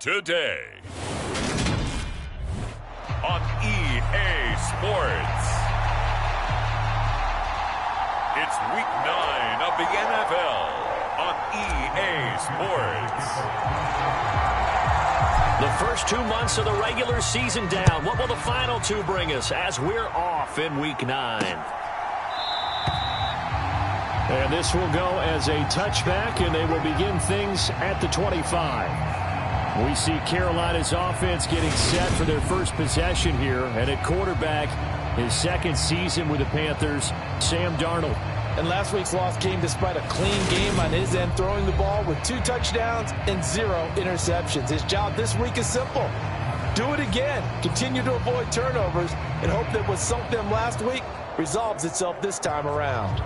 Today on EA Sports, it's Week 9 of the NFL on EA Sports. The first 2 months of the regular season down. What will the final 2 bring us as we're off in Week 9? And this will go as a touchback, and they will begin things at the 25. We see Carolina's offense getting set for their first possession here. And at quarterback, his second season with the Panthers, Sam Darnold. And last week's loss came despite a clean game on his end, throwing the ball with 2 touchdowns and 0 interceptions. His job this week is simple. Do it again. Continue to avoid turnovers and hope that what sunk them last week resolves itself this time around.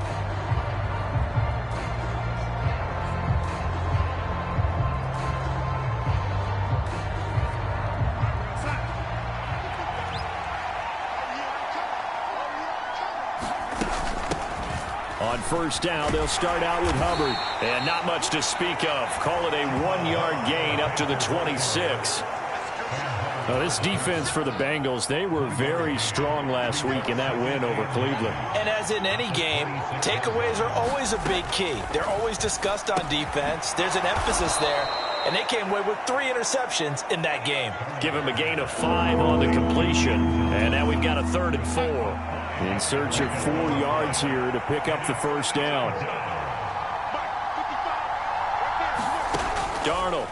On first down, they'll start out with Hubbard. And not much to speak of. Call it a 1-yard gain up to the 26. Now, this defense for the Bengals, they were very strong last week in that win over Cleveland. And as in any game, takeaways are always a big key. They're always discussed on defense. There's an emphasis there. And they came away with 3 interceptions in that game. Give him a gain of 5 on the completion. And now we've got a 3rd and 4. In search of 4 yards here to pick up the first down. Darnold.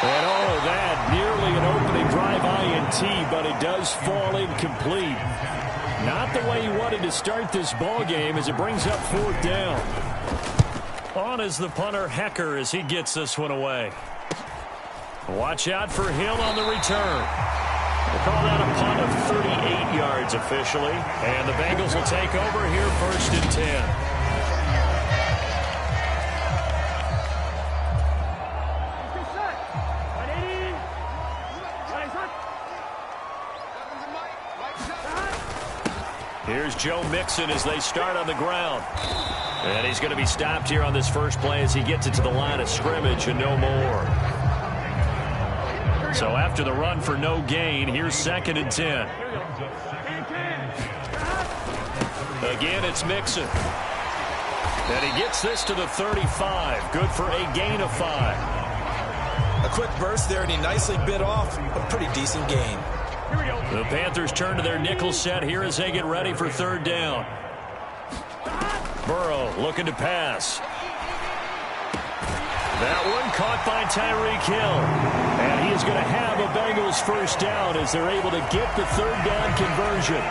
And all of that, nearly an opening drive INT, but it does fall incomplete. Not the way he wanted to start this ball game as it brings up 4th down. On is the punter Hecker as he gets this one away. Watch out for Hill on the return. We'll call that a punt of 38 yards officially. And the Bengals will take over here 1st and 10. Here's Joe Mixon as they start on the ground. And he's going to be stopped here on this first play as he gets it to the line of scrimmage and no more. So after the run for no gain, here's 2nd and 10. Again, it's Mixon. And he gets this to the 35. Good for a gain of 5. A quick burst there, and he nicely bit off a pretty decent gain. The Panthers turn to their nickel set here as they get ready for 3rd down. Burrow looking to pass. That one caught by Tyreek Hill. And he is going to have a Bengals first down as they're able to get the 3rd down conversion.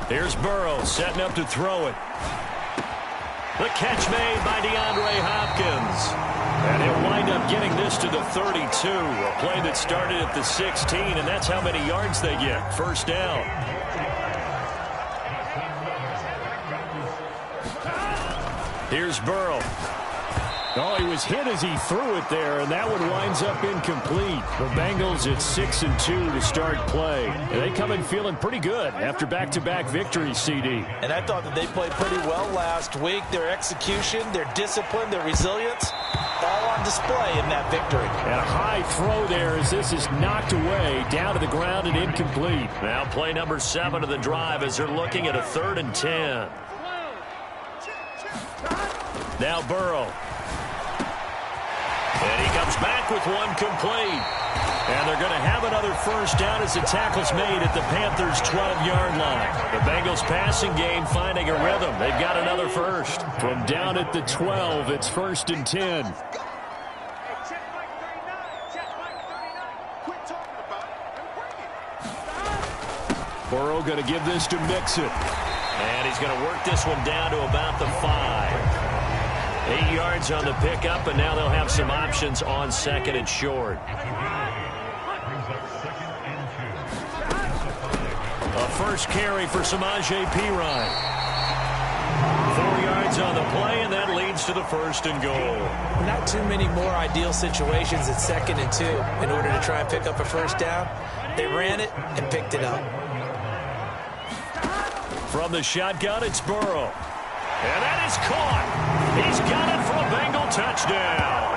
Here's Burrow setting up to throw it. The catch made by DeAndre Hopkins. And he'll wind up getting this to the 32. A play that started at the 16, and that's how many yards they get. First down. Here's Burrow. Oh, he was hit as he threw it there, and that one winds up incomplete. The Bengals at 6-2 to start play. And they come in feeling pretty good after back-to-back victories, CD. And I thought that they played pretty well last week. Their execution, their discipline, their resilience, all on display in that victory. And a high throw there as this is knocked away, down to the ground and incomplete. Now play number 7 of the drive as they're looking at a 3rd and 10. Now Burrow. And he comes back with one complete. And they're going to have another first down as the tackle's made at the Panthers' 12-yard line. The Bengals passing game finding a rhythm. They've got another first. From down at the 12, it's 1st and 10. Burrow going to give this to Mixon. And he's going to work this one down to about the 5. 8 yards on the pickup, and now they'll have some options on 2nd and short. A first carry for Samaje Perine. 4 yards on the play, and that leads to the 1st and goal. Not too many more ideal situations at 2nd and 2 in order to try and pick up a first down. They ran it and picked it up. From the shotgun, it's Burrow. And that is caught. He's got it for a Bengal touchdown.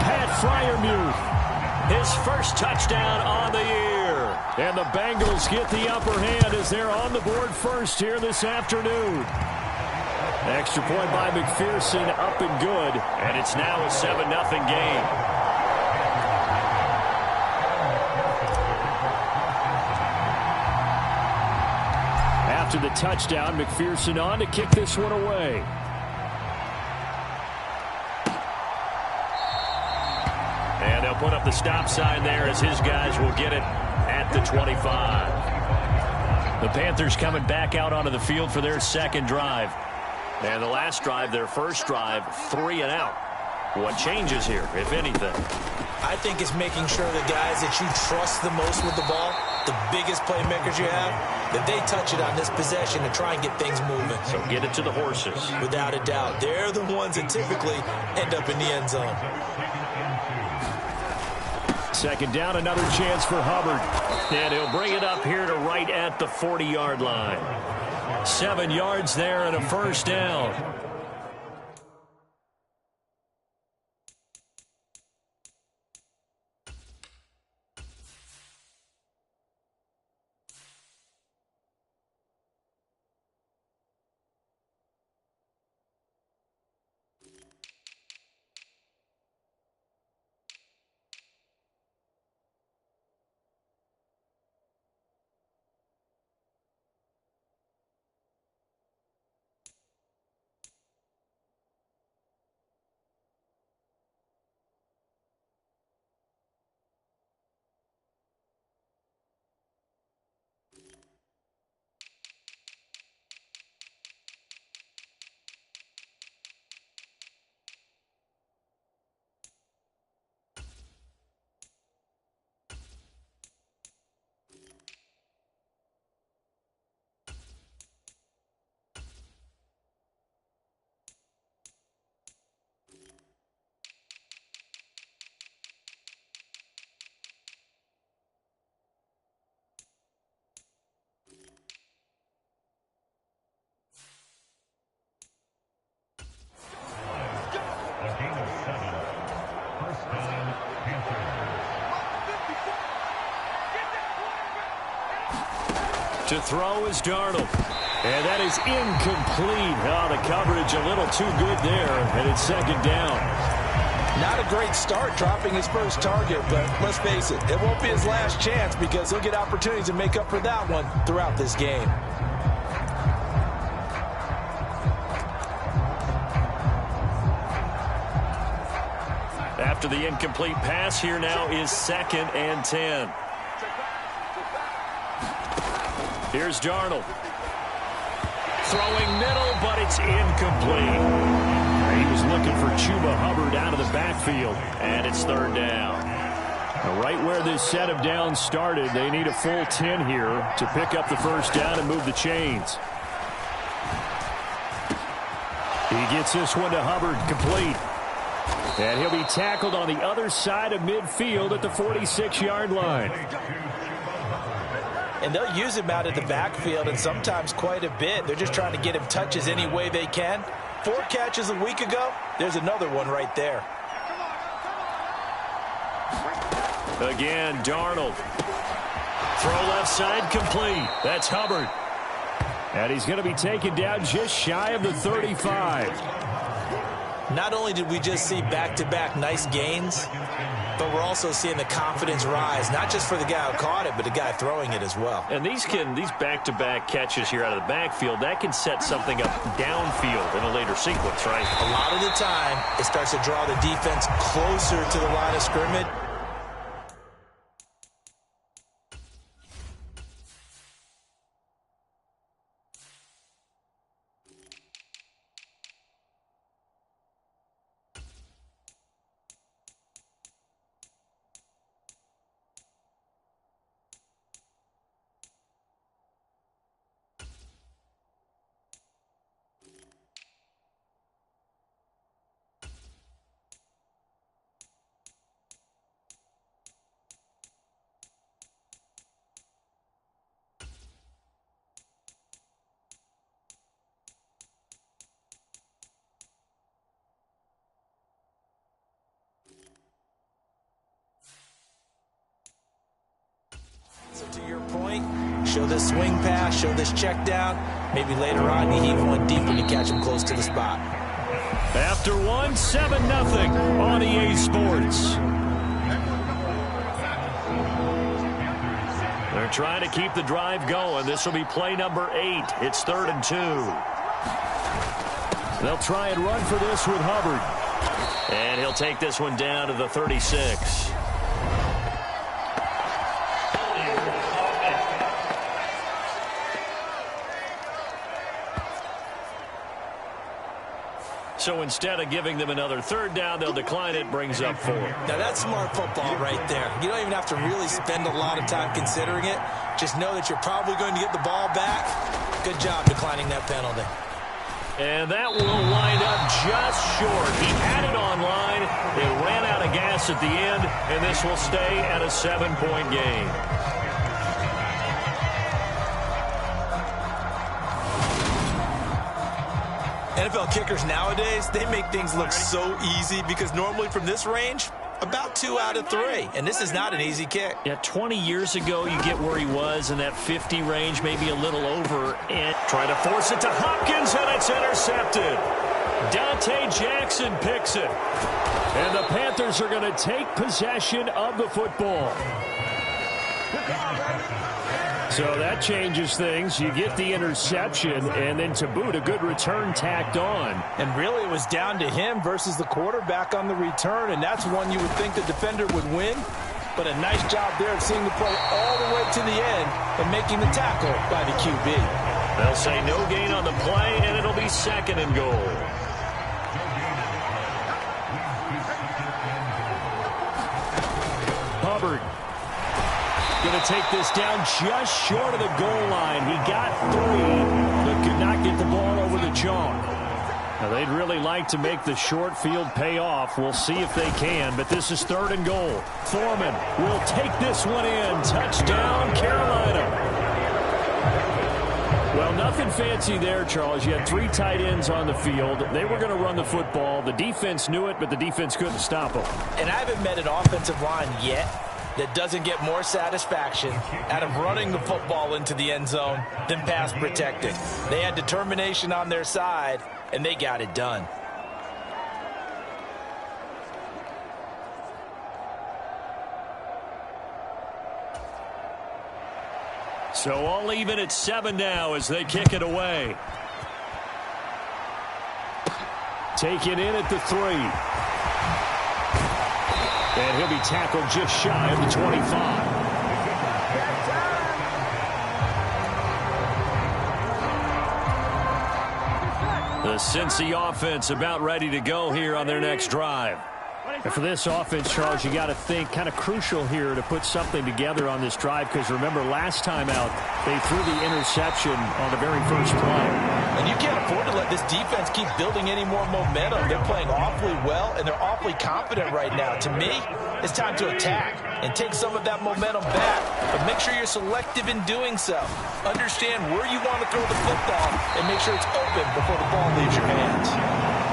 Pat Freiermuth, His first touchdown on the year. and the Bengals get the upper hand as they're on the board first here this afternoon. Extra point by McPherson, up and good. And it's now a 7-0 game. After the touchdown, McPherson on to kick this one away. And they'll put up the stop sign there as his guys will get it at the 25. The Panthers coming back out onto the field for their second drive. And the last drive, their first drive, 3 and out. What changes here, if anything? I think it's making sure the guys that you trust the most with the ball, the biggest playmakers you have, that they touch it on this possession to try and get things moving. So get it to the horses. Without a doubt. They're the ones that typically end up in the end zone. Second down, another chance for Hubbard. And he'll bring it up here to right at the 40-yard line. 7 yards there and a first down. To throw is Darnold. And that is incomplete. Oh, the coverage a little too good there, and it's second down. Not a great start dropping his first target, but let's face it, it won't be his last chance because he'll get opportunities to make up for that one throughout this game. After the incomplete pass, here now is 2nd and 10. Here's Darnold. Throwing middle, but it's incomplete. He was looking for Chuba Hubbard out of the backfield. And it's 3rd down. Now, right where this set of downs started, they need a full 10 here to pick up the first down and move the chains. He gets this one to Hubbard, complete. And he'll be tackled on the other side of midfield at the 46-yard line. And they'll use him out of the backfield and sometimes quite a bit. They're just trying to get him touches any way they can. 4 catches a week ago. There's another one right there. Again, Darnold. Throw left side, complete. That's Hubbard. And he's going to be taken down just shy of the 35. Not only did we just see back-to-back nice gains, but we're also seeing the confidence rise, not just for the guy who caught it, but the guy throwing it as well. And these back-to-back catches here out of the backfield, that can set something up downfield in a later sequence, right? A lot of the time, it starts to draw the defense closer to the line of scrimmage. Show this swing pass, show this check down. Maybe later on you heave one deeper to catch him close to the spot. After one, 7-0 on EA Sports. They're trying to keep the drive going. This will be play number 8. It's 3rd and 2. They'll try and run for this with Hubbard. And he'll take this one down to the 36. So instead of giving them another 3rd down, they'll decline it, brings up 4. Now that's smart football right there. You don't even have to really spend a lot of time considering it. Just know that you're probably going to get the ball back. Good job declining that penalty. And that will wind up just short. He had it on line. It ran out of gas at the end, and this will stay at a 7-point game. NFL kickers nowadays, they make things look so easy because normally from this range, about 2 out of 3. And this is not an easy kick. Yeah, 20 years ago, you get where he was in that 50 range, maybe a little over. And trying to force it to Hopkins, and it's intercepted. Dante Jackson picks it. And the Panthers are going to take possession of the football. So that changes things. You get the interception, and then to boot, a good return tacked on. And really, it was down to him versus the quarterback on the return, and that's one you would think the defender would win. But a nice job there of seeing the play all the way to the end and making the tackle by the QB. They'll say no gain on the play, and it'll be 2nd and goal. Hubbard. Going to take this down just short of the goal line. He got 3, but could not get the ball over the chalk. Now, they'd really like to make the short field pay off. We'll see if they can, but this is 3rd and goal. Foreman will take this one in. Touchdown, Carolina. Well, nothing fancy there, Charles. You had 3 tight ends on the field. They were going to run the football. The defense knew it, but the defense couldn't stop them. And I haven't met an offensive line yet that doesn't get more satisfaction out of running the football into the end zone than pass protecting. They had determination on their side, and they got it done. So all even at 7 now as they kick it away. Taken in at the 3. And he'll be tackled just shy of the 25. The Cincy offense about ready to go here on their next drive. And for this offense, Charles, you got to think kind of crucial here to put something together on this drive, because remember last time out they threw the interception on the very first play. And you can't afford to let this defense keep building any more momentum. They're playing awfully well, and they're awfully confident right now. To me, it's time to attack and take some of that momentum back. But make sure you're selective in doing so. Understand where you want to throw the football and make sure it's open before the ball leaves your hands.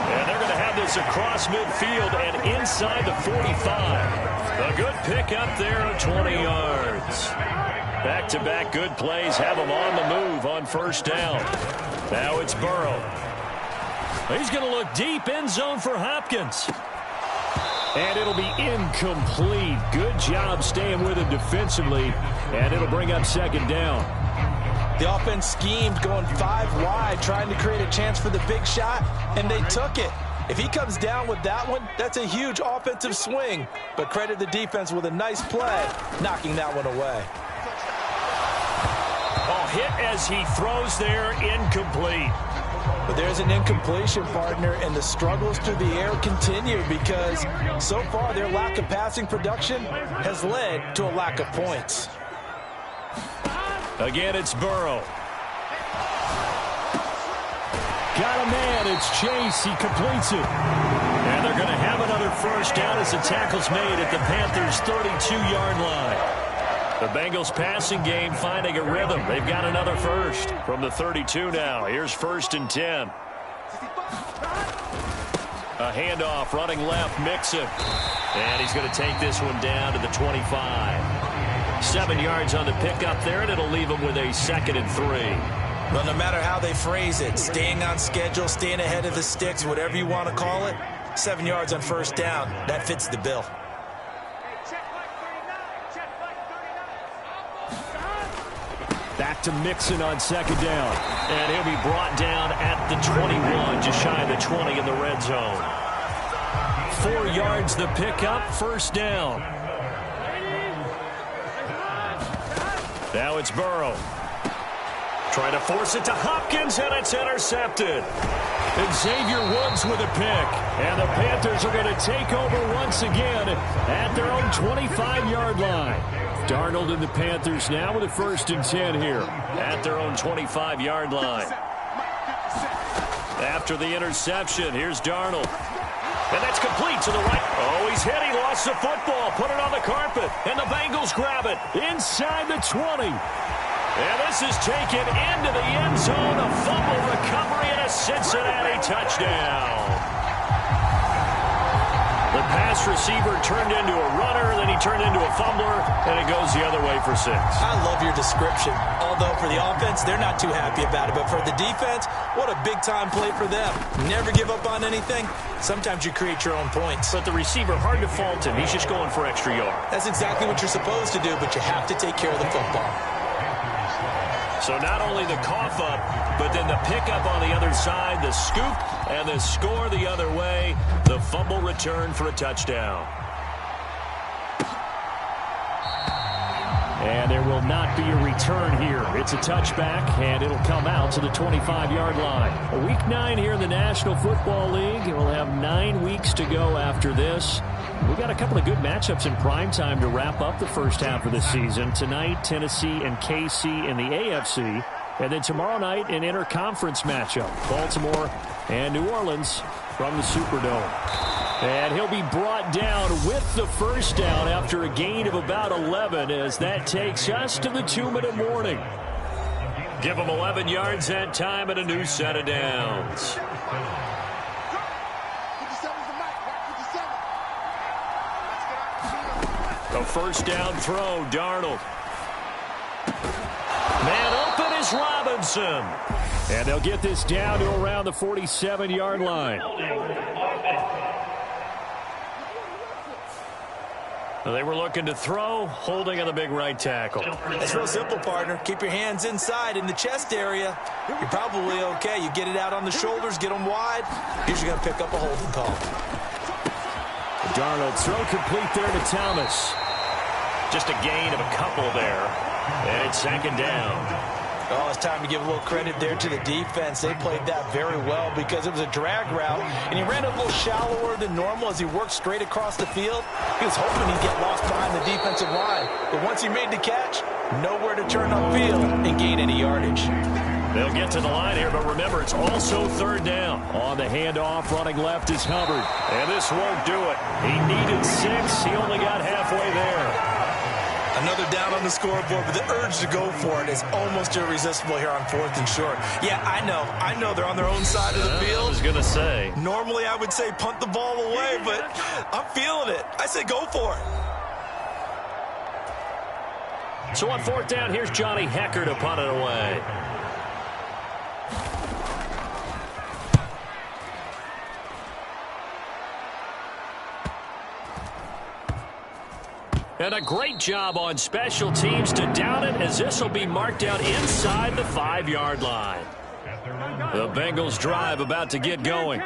And they're going to have this across midfield and inside the 45. A good pick up there of 20 yards. Back-to-back good plays have them on the move on 1st down. Now it's Burrow. He's going to look deep, end zone for Hopkins. And it'll be incomplete. Good job staying with him defensively, and it'll bring up 2nd down. The offense schemed going 5 wide, trying to create a chance for the big shot, and they took it. If he comes down with that one, that's a huge offensive swing. But credit the defense with a nice play, knocking that one away. Hit as he throws there, incomplete. But there's an incompletion, partner, and the struggles through the air continue because so far their lack of passing production has led to a lack of points. Again, it's Burrow. Got a man. It's Chase. He completes it. And they're going to have another 1st down as the tackle's made at the Panthers' 32-yard line. The Bengals passing game finding a rhythm. They've got another 1st from the 32 now. Here's 1st and 10. A handoff running left, Mixon. And he's going to take this one down to the 25. 7 yards on the pickup there, and it'll leave them with a 2nd and 3. Well, no matter how they phrase it, staying on schedule, staying ahead of the sticks, whatever you want to call it, 7 yards on first down, that fits the bill. Back to Mixon on 2nd down. And he'll be brought down at the 21, just shy of the 20 in the red zone. 4 yards the pickup, 1st down. Now it's Burrow. Trying to force it to Hopkins, and it's intercepted. Xavier Woods with a pick. And the Panthers are going to take over once again at their own 25-yard line. Darnold and the Panthers now with a 1st and 10 here. At their own 25-yard line. After the interception, here's Darnold. And that's complete to the right. Oh, he's hit. He lost the football. Put it on the carpet. And the Bengals grab it. Inside the 20. And this is taken into the end zone. A fumble recovery and a Cincinnati touchdown. The pass receiver turned into a runner, then he turned into a fumbler, and it goes the other way for 6. I love your description. Although for the offense, they're not too happy about it. But for the defense, what a big-time play for them. Never give up on anything. Sometimes you create your own points. But the receiver, hard to fault him. He's just going for extra yard. That's exactly what you're supposed to do, but you have to take care of the football. So not only the cough up, but then the pickup on the other side, the scoop, and the score the other way. The fumble return for a touchdown. And there will not be a return here. It's a touchback, and it'll come out to the 25-yard line. Week 9 here in the National Football League. We'll have 9 weeks to go after this. We've got a couple of good matchups in prime time to wrap up the first half of the season. Tonight, Tennessee and KC in the AFC. And then tomorrow night, an interconference matchup. Baltimore and New Orleans from the Superdome. And he'll be brought down with the 1st down after a gain of about 11 as that takes us to the 2-minute warning. Give him 11 yards that time and a new set of downs. A 1st down throw, Darnold. Man open is Robinson. And they'll get this down to around the 47-yard line. They were looking to throw, holding on the big right tackle. It's real simple, partner. Keep your hands inside in the chest area. You're probably okay. You get it out on the shoulders, get them wide. Usually going to pick up a holding call. Darnold throw complete there to Thomas. Just a gain of a couple there. And it's 2nd down. Oh, it's time to give a little credit there to the defense. They played that very well because it was a drag route, and he ran a little shallower than normal as he worked straight across the field. He was hoping he'd get lost behind the defensive line. But once he made the catch, nowhere to turn upfield and gain any yardage. They'll get to the line here, but remember, it's also 3rd down. On the handoff, running left is Hubbard. And this won't do it. He needed 6. He only got halfway there. Another down on the scoreboard, but the urge to go for it is almost irresistible here on 4th and short. Yeah, I know they're on their own side of the field. I was going to say. Normally I would say punt the ball away, but I'm feeling it. I say go for it. So on 4th down, here's Johnny Hecker to punt it away. And a great job on special teams to down it, as this will be marked out inside the 5-yard line. The Bengals drive about to get going.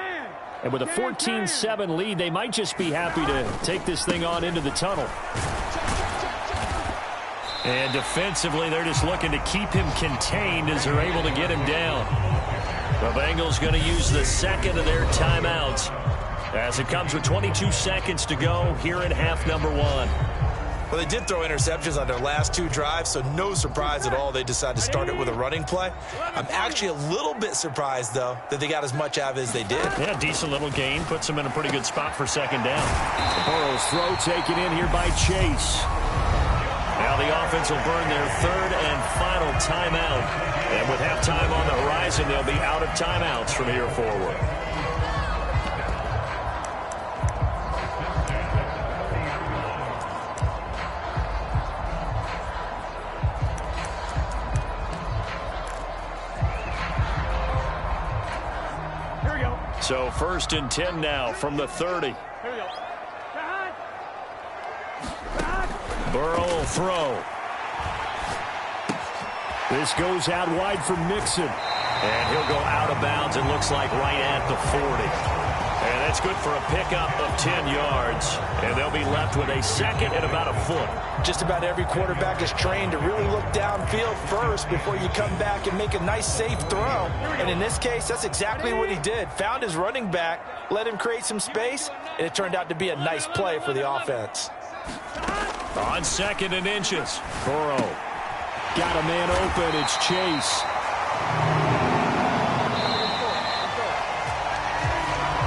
And with a 14-7 lead, they might just be happy to take this thing on into the tunnel. And defensively, they're just looking to keep him contained as they're able to get him down. The Bengals going to use the 2nd of their timeouts as it comes with 22 seconds to go here in half number 1. Well, they did throw interceptions on their last 2 drives, so no surprise at all they decided to start it with a running play. I'm actually a little bit surprised, though, that they got as much out of it as they did. Yeah, decent little gain. Puts them in a pretty good spot for 2nd down. Burrow's throw taken in here by Chase. Now the offense will burn their 3rd and final timeout. And with halftime on the horizon, they'll be out of timeouts from here forward. So 1st and 10 now from the 30. Burrow will throw. This goes out wide for Mixon. And he'll go out of bounds, it looks like, right at the 40. And that's good for a pickup of 10 yards. And they'll be left with a second and about a foot. Just about every quarterback is trained to really look downfield first before you come back and make a nice, safe throw. And in this case, that's exactly what he did. Found his running back, let him create some space, and it turned out to be a nice play for the offense. On 2nd and inches. Burrow. Got a man open. It's Chase.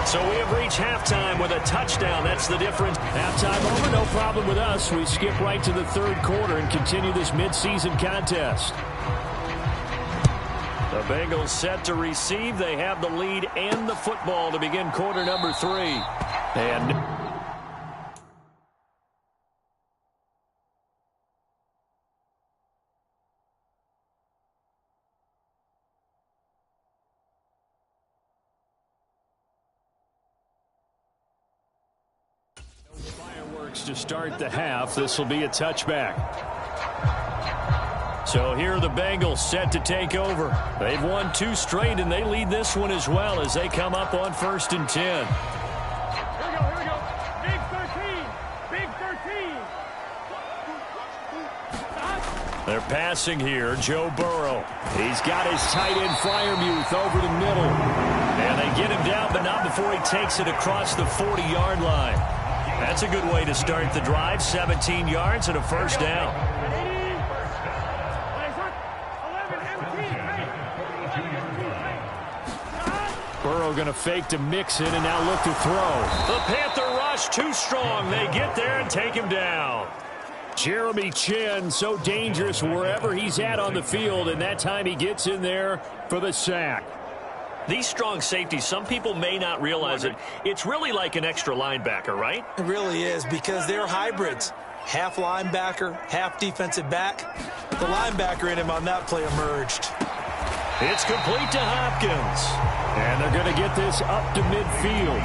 So we have reached halftime with a touchdown. That's the difference. Halftime over, no problem with us. We skip right to the 3rd quarter and continue this midseason contest. The Bengals set to receive. They have the lead and the football to begin quarter number 3. And to start the half. This will be a touchback. so here are the Bengals set to take over. They've won 2 straight, and they lead this one as well as they come up on 1st and 10. Here we go. Big 13. Big 13. They're passing here. Joe Burrow. He's got his tight end Freiermuth over the middle. And they get him down, but not before he takes it across the 40-yard line. That's a good way to start the drive. 17 yards and a 1st down. Burrow going to fake to Mixon and now look to throw. The Panther rush too strong. They get there and take him down. Jeremy Chin, so dangerous wherever he's at on the field, and that time he gets in there for the sack. These strong safeties, some people may not realize it. It's really like an extra linebacker, right? It really is, because they're hybrids. Half linebacker, half defensive back. The linebacker in him on that play emerged. It's complete to Hopkins. And they're going to get this up to midfield.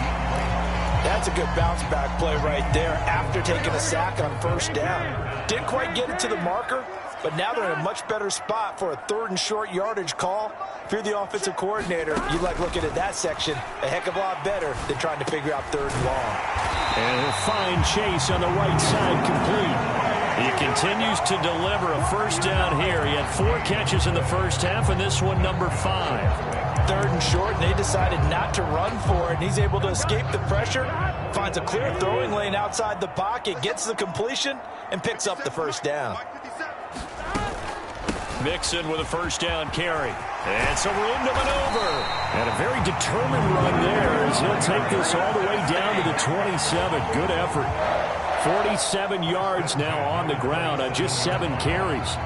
That's a good bounce back play right there after taking a sack on 1st down. Didn't quite get it to the marker, but now they're in a much better spot for a 3rd and short yardage call. If you're the offensive coordinator, you like looking at that section a heck of a lot better than trying to figure out 3rd and long. And he'll find Chase on the right side complete. He continues to deliver a 1st down here. He had 4 catches in the 1st half, and this one number 5. 3rd and short, and they decided not to run for it, and he's able to escape the pressure, finds a clear throwing lane outside the pocket, gets the completion, and picks up the 1st down. Mixon with a 1st down carry. And some room to maneuver. And a very determined run there as he'll take this all the way down to the 27. Good effort. 47 yards now on the ground on just 7 carries.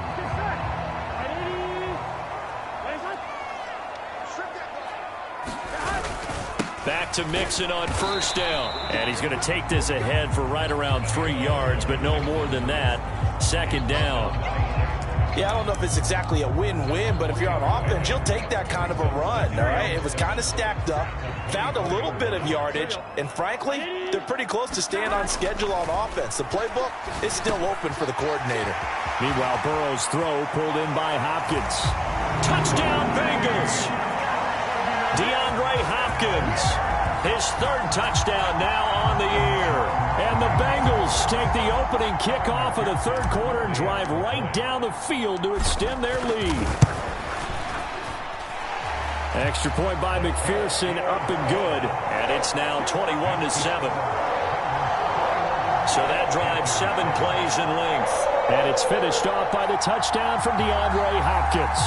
Back to Mixon on 1st down. And he's going to take this ahead for right around 3 yards, but no more than that. 2nd down. Yeah, I don't know if it's exactly a win-win, but if you're on offense, you'll take that kind of a run, all right? It was kind of stacked up, found a little bit of yardage, and frankly, they're pretty close to staying on schedule on offense. The playbook is still open for the coordinator. Meanwhile, Burrow's throw pulled in by Hopkins. Touchdown, Bengals! DeAndre Hopkins, his 3rd touchdown now on the year. And the Bengals take the opening kickoff of the 3rd quarter and drive right down the field to extend their lead. Extra point by McPherson, up and good. And it's now 21-7. So that drives 7 plays in length. And it's finished off by the touchdown from DeAndre Hopkins.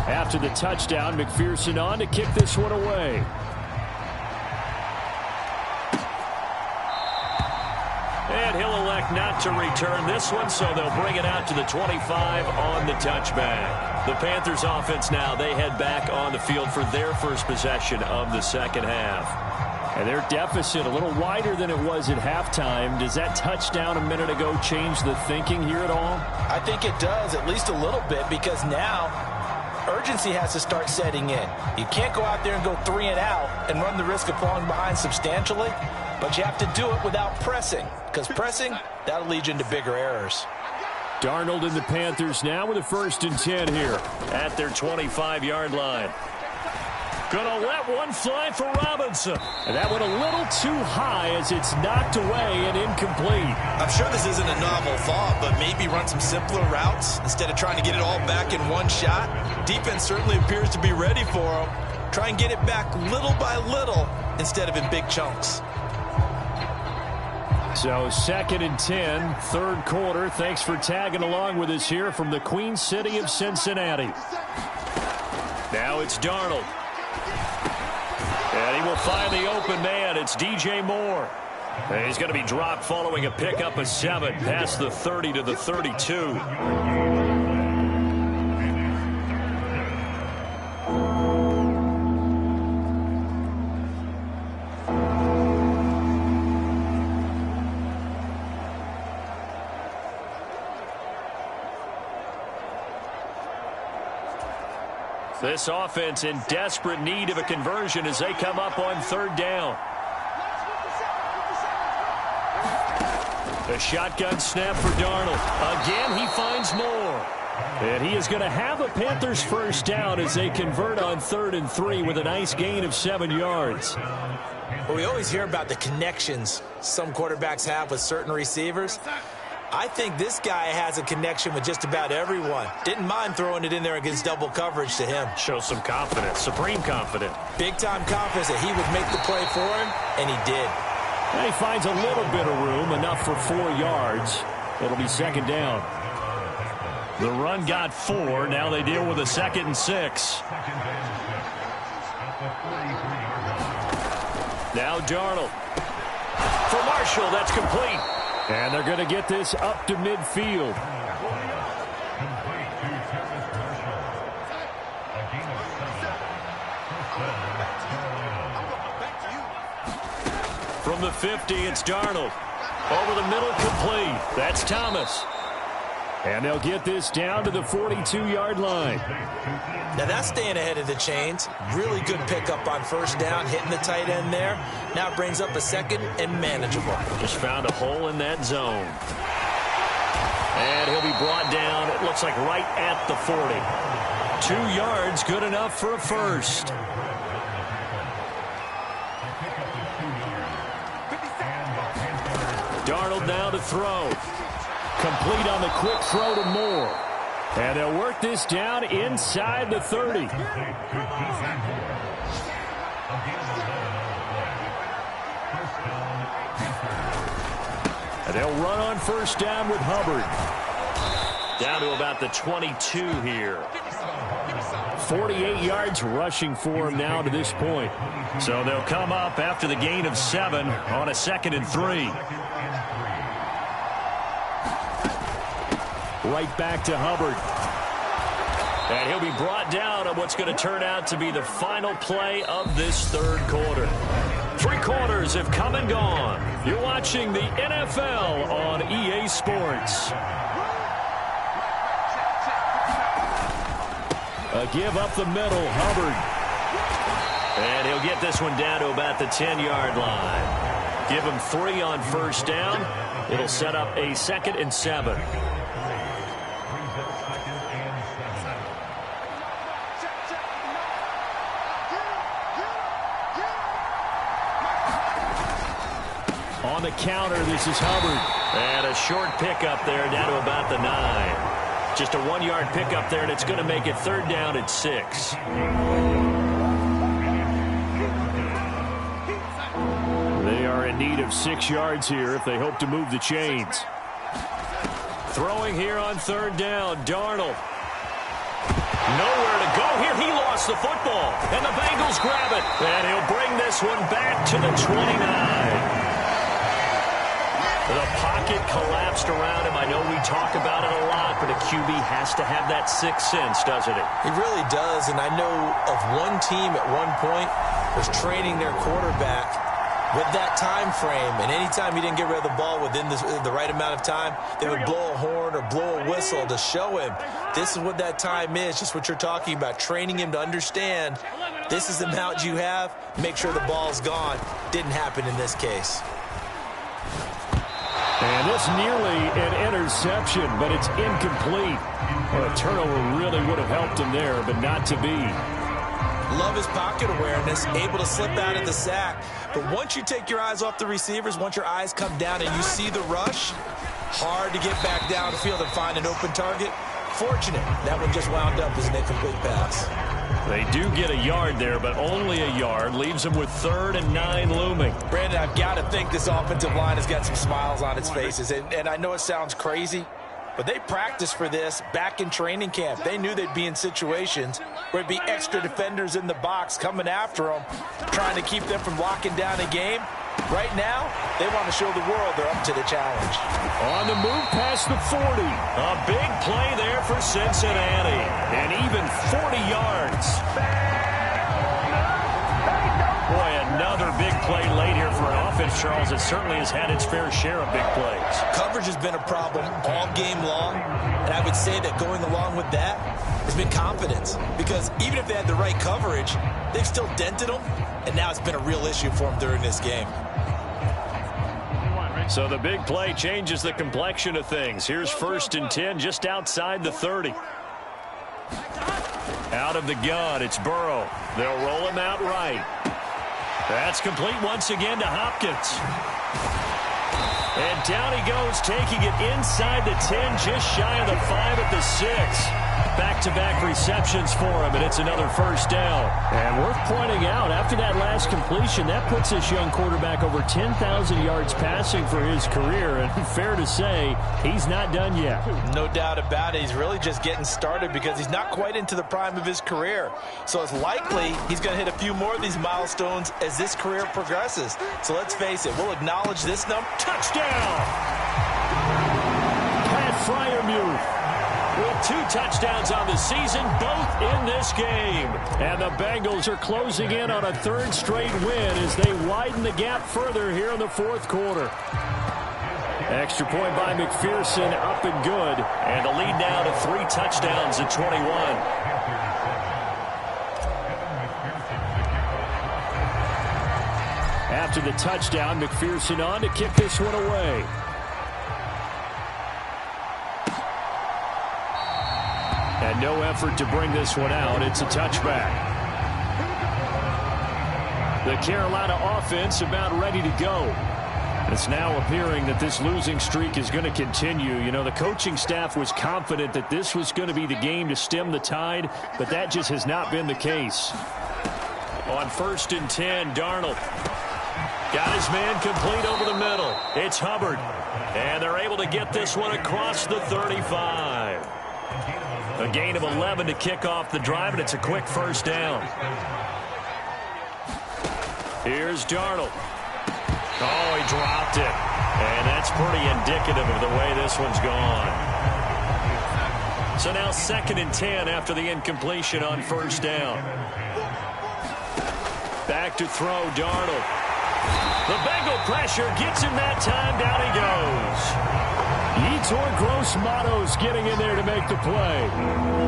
After the touchdown, McPherson on to kick this one away. And he'll elect not to return this one, so they'll bring it out to the 25 on the touchback. The Panthers offense now, they head back on the field for their first possession of the second half. And their deficit a little wider than it was at halftime. Does that touchdown a minute ago change the thinking here at all? I think it does, at least a little bit, because now urgency has to start setting in. You can't go out there and go 3 and out and run the risk of falling behind substantially, but you have to do it without pressing, because pressing, that'll lead you into bigger errors. Darnold and the Panthers now with a 1st and 10 here at their 25-yard line. Gonna let one fly for Robinson. And that went a little too high as it's knocked away and incomplete. I'm sure this isn't a novel thought, but maybe run some simpler routes instead of trying to get it all back in one shot. Defense certainly appears to be ready for him. Try and get it back little by little instead of in big chunks. So 2nd and 10, 3rd quarter. Thanks for tagging along with us here from the Queen City of Cincinnati. Now it's Darnold. And he will find the open man. It's DJ Moore. And he's going to be dropped following a pickup of 7 past the 30 to the 32. This offense in desperate need of a conversion as they come up on 3rd down. The shotgun snap for Darnold. Again, he finds Moore. And he is going to have a Panthers 1st down as they convert on 3rd and 3 with a nice gain of 7 yards. Well, we always hear about the connections some quarterbacks have with certain receivers. I think this guy has a connection with just about everyone. Didn't mind throwing it in there against double coverage to him. Shows some confidence, supreme confidence. Big-time confidence that he would make the play for him, and he did. And he finds a little bit of room, enough for 4 yards. It'll be 2nd down. The run got 4. Now they deal with a 2nd and 6. Now Darnold. For Marshall, that's complete. And they're going to get this up to midfield. From the 50, it's Darnold. Over the middle, complete. That's Thomas. And they'll get this down to the 42-yard line. Now that's staying ahead of the chains. Really good pickup on 1st down, hitting the tight end there. Now it brings up a 2nd and manageable. Just found a hole in that zone. And he'll be brought down, it looks like right at the 40. 2 yards, good enough for a 1st. Darnold now to throw. Complete on the quick throw to Moore. And they'll work this down inside the 30. And they'll run on 1st down with Hubbard. Down to about the 22 here. 48 yards rushing for him now to this point. So they'll come up after the gain of 7 on a 2nd and 3. Right back to Hubbard. And he'll be brought down on what's going to turn out to be the final play of this 3rd quarter. 3 quarters have come and gone. You're watching the NFL on EA Sports. A give up the middle, Hubbard. And he'll get this one down to about the 10-yard line. Give him 3 on 1st down. It'll set up a 2nd and 7. On the counter, this is Hubbard. And a short pickup there down to about the 9. Just a 1-yard pickup there, and it's going to make it 3rd down at 6. They are in need of 6 yards here if they hope to move the chains. Throwing here on 3rd down, Darnold. Nowhere to go here. He lost the football, and the Bengals grab it. And he'll bring this one back to the 29. The pocket collapsed around him. I know we talk about it a lot, but a QB has to have that sixth sense, doesn't it? He really does, and I know of one team at one point was training their quarterback with that time frame, and anytime he didn't get rid of the ball within the right amount of time, they would blow a horn or blow a whistle to show him this is what that time is, just what you're talking about, training him to understand this is the amount you have, make sure the ball's gone. Didn't happen in this case. And it's nearly an interception, but it's incomplete. Well, a turnover really would have helped him there, but not to be. Love his pocket awareness, able to slip out of the sack. But once you take your eyes off the receivers, once your eyes come down and you see the rush, hard to get back downfield and find an open target. Fortunate, that one just wound up as an incomplete pass. They do get a yard there, but only a yard. Leaves them with 3rd and 9 looming. Brandon, I've got to think this offensive line has got some smiles on its faces. And I know it sounds crazy, but they practiced for this back in training camp. They knew they'd be in situations where it'd be extra defenders in the box coming after them, trying to keep them from locking down a game. Right now, they want to show the world they're up to the challenge. On the move past the 40. A big play there for Cincinnati. And even 40 yards. Boy, another big play late here for an offense, Charles, that certainly has had its fair share of big plays. Coverage has been a problem all game long, and I would say that going along with that has been confidence. Because even if they had the right coverage, they've still dented them, and now it's been a real issue for them during this game. So the big play changes the complexion of things. Here's 1st and 10 just outside the 30. Out of the gun, it's Burrow. They'll roll him out right. That's complete once again to Hopkins. And down he goes, taking it inside the 10, just shy of the 5 at the 6. Back-to-back receptions for him, and it's another 1st down. And worth pointing out, after that last completion, that puts this young quarterback over 10,000 yards passing for his career. And fair to say, he's not done yet. No doubt about it. He's really just getting started because he's not quite into the prime of his career. So it's likely he's going to hit a few more of these milestones as this career progresses. So let's face it, we'll acknowledge this number. Touchdown! Pat Freiermuth with 2 touchdowns on the season, both in this game. And the Bengals are closing in on a 3rd straight win as they widen the gap further here in the 4th quarter. Extra point by McPherson, up and good. And the lead now to 3 touchdowns at 21. After the touchdown, McPherson on to kick this one away. And no effort to bring this one out. It's a touchback. The Carolina offense about ready to go. It's now appearing that this losing streak is going to continue. You know, the coaching staff was confident that this was going to be the game to stem the tide, but that just has not been the case. On 1st and 10, Darnold got his man complete over the middle. It's Hubbard. And they're able to get this one across the 35. A gain of 11 to kick off the drive, and it's a quick 1st down. Here's Darnold. Oh, he dropped it. And that's pretty indicative of the way this one's gone. So now 2nd and 10 after the incompletion on 1st down. Back to throw, Darnold. The Bengal pressure gets him that time. Down he goes. Yetur Gross-Matos getting in there to make the play.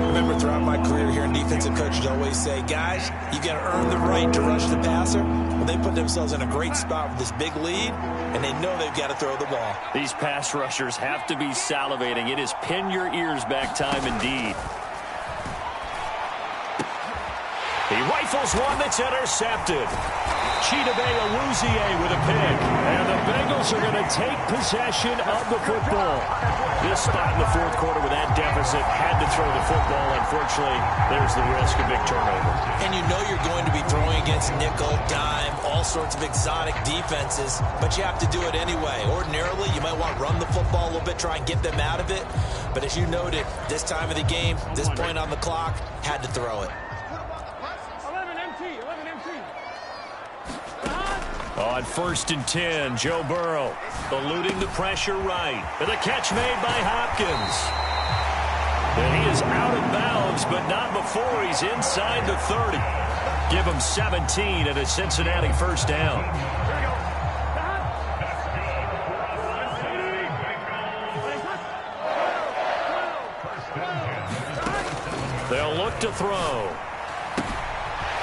Remember, throughout my career here in defensive coaches always say, guys, you got to earn the right to rush the passer. Well, they put themselves in a great spot with this big lead, and they know they've got to throw the ball. These pass rushers have to be salivating. It is pin your ears back time indeed. He rifles one that's intercepted. Chidobe Awuzie with a pick. And the Bengals are going to take possession of the football. This spot in the 4th quarter with that deficit, had to throw the football. Unfortunately, there's the risk of big turnover. And you know you're going to be throwing against nickel, dime, all sorts of exotic defenses, but you have to do it anyway. Ordinarily, you might want to run the football a little bit, try and get them out of it. But as you noted, this time of the game, this point on the clock, had to throw it. On 1st and 10, Joe Burrow eluding the pressure right. And the catch made by Hopkins. And he is out of bounds, but not before he's inside the 30. Give him 17 and a Cincinnati first down. They'll look to throw.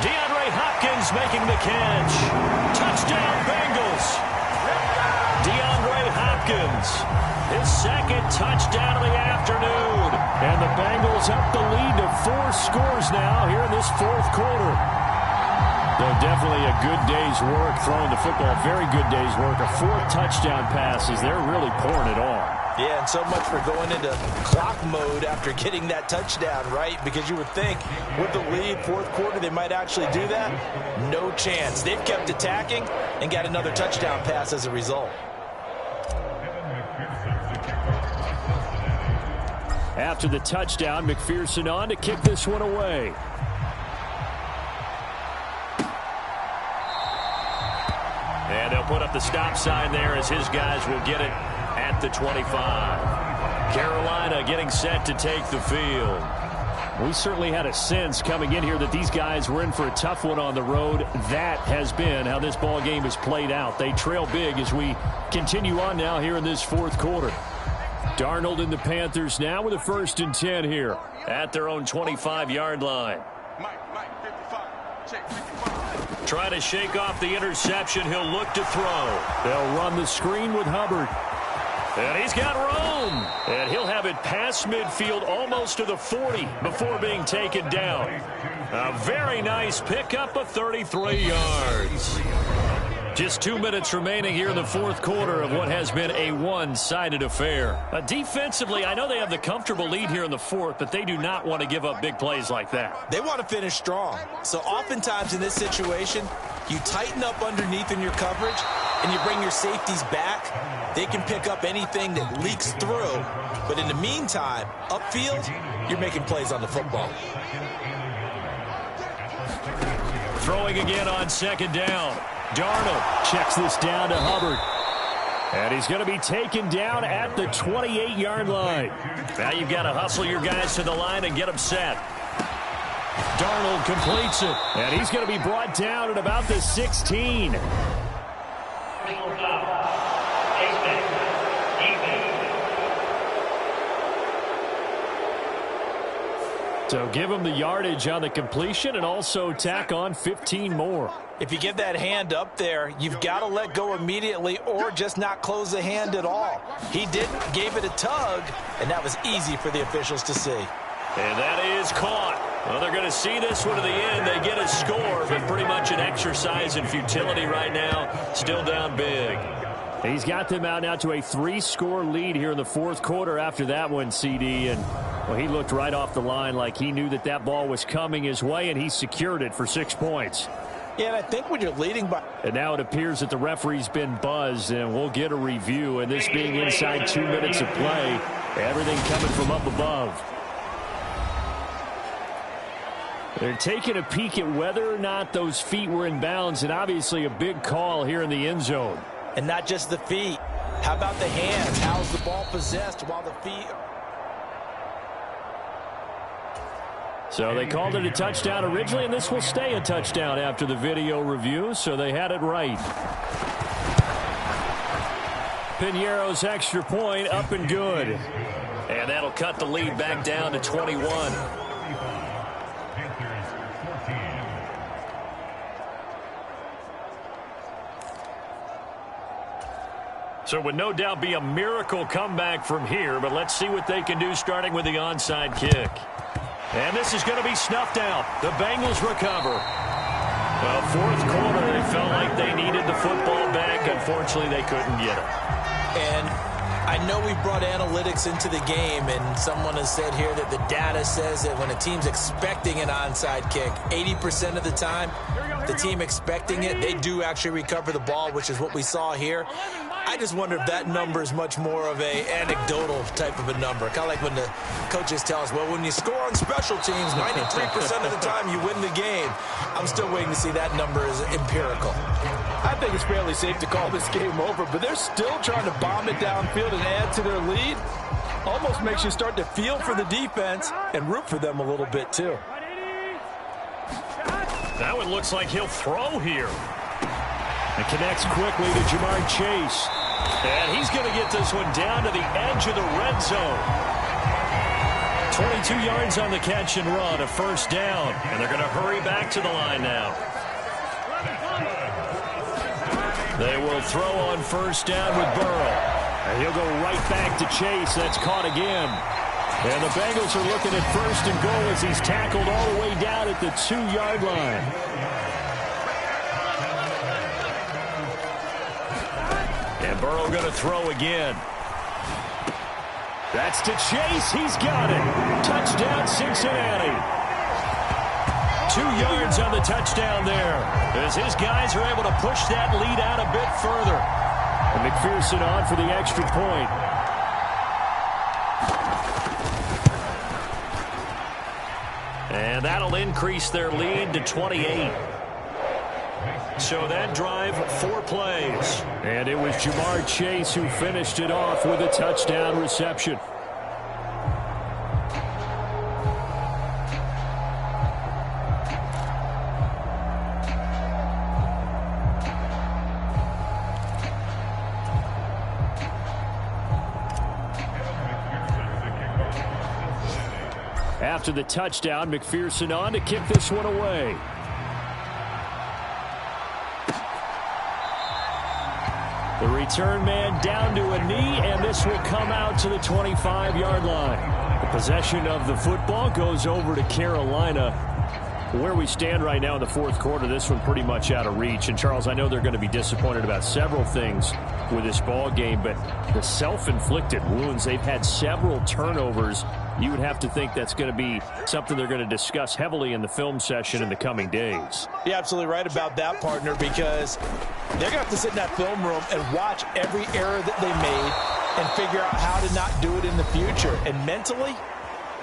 DeAndre Hopkins making the catch. Touchdown, Bengals. DeAndre Hopkins, his second touchdown of the afternoon. And the Bengals up the lead to 4 scores now here in this fourth quarter. Though definitely a good day's work throwing the football. Very good day's work. A 4th touchdown passes. They're really pouring it on. Yeah, and so much for going into clock mode after getting that touchdown, right? Because you would think with the lead, fourth quarter, they might actually do that. No chance. They've kept attacking and got another touchdown pass as a result. After the touchdown, McPherson on to kick this one away. And they'll put up the stop sign there as his guys will get it at the 25. Carolina getting set to take the field. We certainly had a sense coming in here that these guys were in for a tough one on the road. That has been how this ball game has played out. They trail big as we continue on now here in this fourth quarter. Darnold and the Panthers now with a 1st and 10 here at their own 25-yard line. Trying to shake off the interception. He'll look to throw. They'll run the screen with Hubbard. And he's got room. And he'll have it past midfield almost to the 40 before being taken down. A very nice pickup of 33 yards. Just 2 minutes remaining here in the fourth quarter of what has been a one-sided affair. Defensively, I know they have the comfortable lead here in the fourth, but they do not want to give up big plays like that. They want to finish strong. So oftentimes in this situation, you tighten up underneath in your coverage and you bring your safeties back. They can pick up anything that leaks through. But in the meantime, upfield, you're making plays on the football. Throwing again on 2nd down. Darnold checks this down to Hubbard. And he's going to be taken down at the 28-yard line. Now you've got to hustle your guys to the line and get them set. Darnold completes it. And he's going to be brought down at about the 16. So give him the yardage on the completion and also tack on 15 more. If you get that hand up there, you've got to let go immediately or just not close the hand at all. He didn't, gave it a tug, and that was easy for the officials to see. And that is caught. Well, they're going to see this one to the end. They get a score, but pretty much an exercise in futility right now. Still down big. He's got them out now to a 3-score lead here in the fourth quarter after that one, CD. And, well, he looked right off the line like he knew that that ball was coming his way, and he secured it for 6 points. Yeah, and I think when you're leading by... And now it appears that the referee's been buzzed, and we'll get a review. And this being inside 2 minutes of play, everything coming from up above. They're taking a peek at whether or not those feet were in bounds, and obviously a big call here in the end zone. And not just the feet. How about the hands? How's the ball possessed while the feet... So they called it a touchdown originally, and this will stay a touchdown after the video review, so they had it right. Piñeiro's extra point up and good. And that'll cut the lead back down to 21. So it would no doubt be a miracle comeback from here, but let's see what they can do starting with the onside kick. And this is going to be snuffed out. The Bengals recover. Well, fourth quarter, they felt like they needed the football back. Unfortunately, they couldn't get it. And I know we brought analytics into the game, and someone has said here that the data says that when a team's expecting an onside kick, 80% of the time, the team expecting it, they do actually recover the ball, which is what we saw here. I just wonder if that number is much more of a anecdotal type of a number. Kind of like when the coaches tell us, well, when you score on special teams, 93% of the time you win the game. I'm still waiting to see that number as empirical. I I think it's fairly safe to call this game over, but they're still trying to bomb it downfield and add to their lead. Almost makes you start to feel for the defense and root for them a little bit too. That one looks like he'll throw here. It connects quickly to Jamar Chase. And he's going to get this one down to the edge of the red zone. 22 yards on the catch and run, a first down. And they're going to hurry back to the line now. They will throw on first down with Burrow. And he'll go right back to Chase. That's caught again. And the Bengals are looking at first and goal as he's tackled all the way down at the 2-yard line. And Burrow going to throw again. That's to Chase. He's got it. Touchdown, Cincinnati. 2 yards on the touchdown there, as his guys are able to push that lead out a bit further. And McPherson on for the extra point. And that'll increase their lead to 28. So that drive, 4 plays. And it was Jamar Chase who finished it off with a touchdown reception. After the touchdown, McPherson on to kick this one away. The return man down to a knee, and this will come out to the 25-yard line. The possession of the football goes over to Carolina. Where we stand right now in the fourth quarter, this one pretty much out of reach. And, Charles, I know they're going to be disappointed about several things with this ball game, but the self-inflicted wounds, they've had several turnovers. You would have to think that's going to be something they're going to discuss heavily in the film session in the coming days. You're absolutely right about that, partner, because they're going to have to sit in that film room and watch every error that they made and figure out how to not do it in the future. And mentally,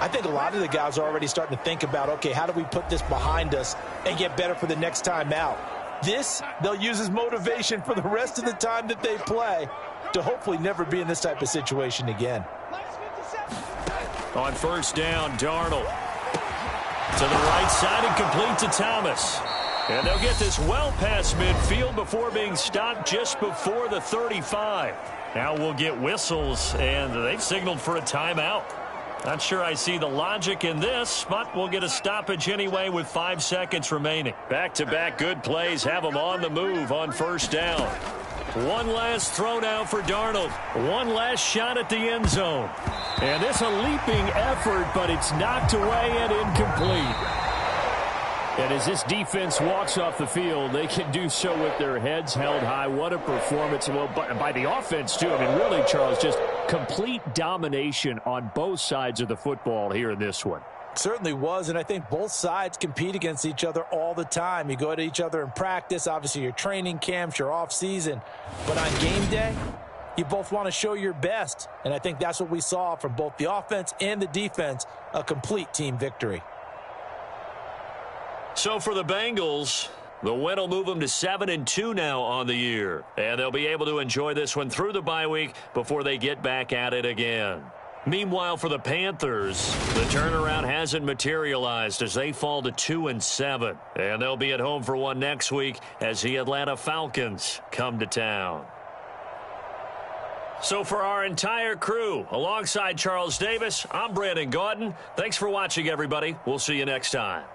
I think a lot of the guys are already starting to think about, okay, how do we put this behind us and get better for the next time out? This, they'll use as motivation for the rest of the time that they play to hopefully never be in this type of situation again. On first down, Darnold to the right side and complete to Thomas. And they'll get this well past midfield before being stopped just before the 35. Now we'll get whistles, and they've signaled for a timeout. Not sure I see the logic in this, but we'll get a stoppage anyway with 5 seconds remaining. Back-to-back good plays have them on the move on first down. One last throw now for Darnold. One last shot at the end zone. And this a leaping effort, but it's knocked away and incomplete. And as this defense walks off the field, they can do so with their heads held high. What a performance. Well, by the offense, too. I mean, really, Charles, just complete domination on both sides of the football here in this one. Certainly was, and I think both sides compete against each other all the time. You go at each other in practice, obviously your training camps, your off-season. But on game day, you both want to show your best. And I think that's what we saw from both the offense and the defense, a complete team victory. So for the Bengals, the win will move them to 7-2 now on the year. And they'll be able to enjoy this one through the bye week before they get back at it again. Meanwhile, for the Panthers, the turnaround hasn't materialized as they fall to 2-7. And they'll be at home for one next week as the Atlanta Falcons come to town. So for our entire crew, alongside Charles Davis, I'm Brandon Gaudin. Thanks for watching, everybody. We'll see you next time.